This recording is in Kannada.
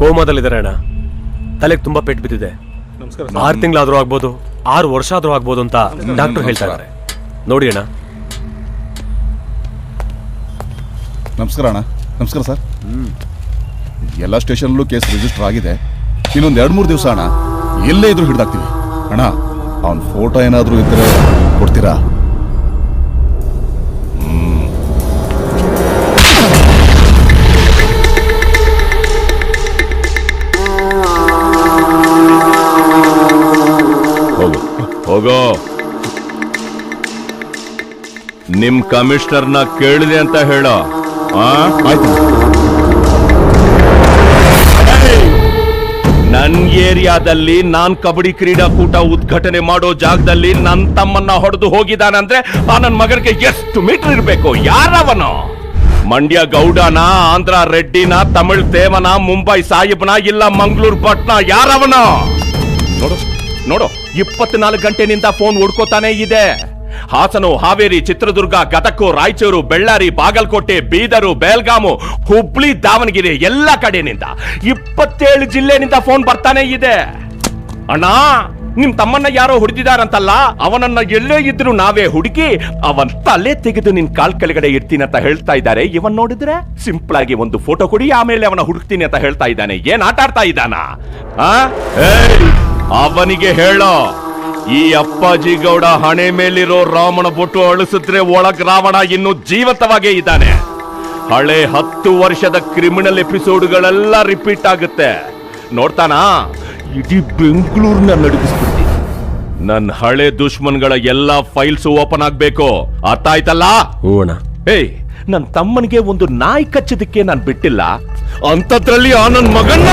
ಕೋಮಾದಲ್ಲಿದ್ದಾರೆ ಅಣ್ಣ. ತಲೆಗೆ ತುಂಬಾ ಪೆಟ್ಟು ಬಿದ್ದಿದೆ. 6 ತಿಂಗಳಾದ್ರೂ ಆಗ್ಬೋದು, 6 ವರ್ಷ ಆದ್ರೂ ಆಗ್ಬೋದು ಅಂತ ಡಾಕ್ಟರ್ ಹೇಳ್ತಾ ಇದ್ದಾರೆ. ನೋಡಿ ಅಣ್ಣ. ನಮಸ್ಕಾರ ಅಣ್ಣ. ನಮಸ್ಕಾರ ಸರ್. ಎಲ್ಲ ಸ್ಟೇಷನ್ಲ್ಲೂ ಕೇಸ್ ರಿಜಿಸ್ಟರ್ ಆಗಿದೆ. ಇನ್ನೊಂದು 2-3 ದಿವಸ ಅಣ್ಣ ಎಲ್ಲೇ ಇದ್ರೂ ಹಿಡ್ದಾಕ್ತೀವಿ ಅಣ್ಣ. ಅವನ ಫೋಟೋ ಏನಾದರೂ ಇದ್ರೆ ಕೊಡ್ತೀರಾ? ಹೋಗೋ. ನಿಮ್ ಕಮಿಷನರ್ನ ಕೇಳಿದೆ ಅಂತ ಹೇಳೋ. ಆಯ್ತು. ನನ್ ಏರಿಯಾದಲ್ಲಿ ನಾನ್ ಕಬಡ್ಡಿ ಕ್ರೀಡಾಕೂಟ ಉದ್ಘಾಟನೆ ಮಾಡೋ ಜಾಗದಲ್ಲಿ ನನ್ ತಮ್ಮನ್ನ ಹೊಡೆದು ಹೋಗಿದಾನಂದ್ರೆ ಆ ನನ್ ಮಗನಿಗೆ ಎಷ್ಟು ಮೀಟರ್ ಇರ್ಬೇಕು? ಯಾರವನು? ಮಂಡ್ಯ ಗೌಡನ, ಆಂಧ್ರ ರೆಡ್ಡಿನ, ತಮಿಳ್ ದೇವನ, ಮುಂಬೈ ಸಾಹಿಬ್ನ, ಇಲ್ಲ ಮಂಗಳೂರು ಭಟ್ನ? ಯಾರವನ? ನೋಡು ನೋಡು, 24 ಗಂಟೆನಿಂದ ಫೋನ್ ಹುಡ್ಕೋತಾನೆ ಇದೆ. ಹಾಸನ, ಹಾವೇರಿ, ಚಿತ್ರದುರ್ಗ, ಗದಗ, ರಾಯಚೂರು, ಬೆಳ್ಳಾರಿ, ಬಾಗಲಕೋಟೆ, ಬೀದರು, ಬೆಳಗಾಮು, ಹುಬ್ಳಿ, ದಾವಣಗೆರೆ ಎಲ್ಲ ಕಡೆನಿಂದ 27 ಜಿಲ್ಲೆನಿಂದ ಫೋನ್ ಬರ್ತಾನೆ ಇದೆ. ಅಣ್ಣ, ನಿಮ್ ತಮ್ಮನ್ನ ಯಾರೋ ಹುಡುಕಿದಾರಂತಲ್ಲ, ಅವನನ್ನ ಎಲ್ಲೇ ಇದ್ರು ನಾವೇ ಹುಡುಕಿ ಅವನ್ ತಲೆ ತೆಗೆದು ನಿನ್ ಕಾಲ್ ಕೆಳಗಡೆ ಇಡ್ತೀನಿ ಅಂತ ಹೇಳ್ತಾ ಇದ್ದಾರೆ. ಇವನ್ ನೋಡಿದ್ರೆ ಸಿಂಪಲ್ ಆಗಿ ಒಂದು ಫೋಟೋ ಕೊಡಿ, ಆಮೇಲೆ ಅವನ ಹುಡುಕ್ತೀನಿ ಅಂತ ಹೇಳ್ತಾ ಇದ್ದಾನೆ. ಏನ್ ಆಟ ಆಡ್ತಾ ಇದ್ದಾನ? ಅವನಿಗೆ ಹೇಳೋ, ಈ ಅಪ್ಪಾಜಿ ಗೌಡ ಹಣೆ ಮೇಲಿರೋ ರಾಮನ ಬೊಟ್ಟು ಅಳಿಸಿದ್ರೆ ಒಳಗ್ ರಾವಣ ಇನ್ನು ಜೀವಂತವಾಗೇ ಇದ್ದಾನೆ. ಹಳೆ 10 ವರ್ಷದ ಕ್ರಿಮಿನಲ್ ಎಪಿಸೋಡ್ಗಳೆಲ್ಲ ರಿಪೀಟ್ ಆಗುತ್ತೆ. ನೋಡ್ತಾನಾ? ಇಡೀ ಬೆಂಗಳೂರಿನ ನಡುಗಿಸ್ಬಿಡ್ತೀನಿ. ನನ್ನ ಹಳೆ ದುಶ್ಮನ್ಗಳ ಎಲ್ಲಾ ಫೈಲ್ಸ್ ಓಪನ್ ಆಗ್ಬೇಕು. ಅರ್ಥ ಆಯ್ತಲ್ಲ? ನನ್ ತಮ್ಮನಿಗೆ ಒಂದು ನಾಯಿ ಕಚ್ಚೋದಕ್ಕೆ ನಾನ್ ಬಿಟ್ಟಿಲ್ಲ. ಅಂತದ್ರಲ್ಲಿ ಆ ನನ್ ಮಗನ್ನ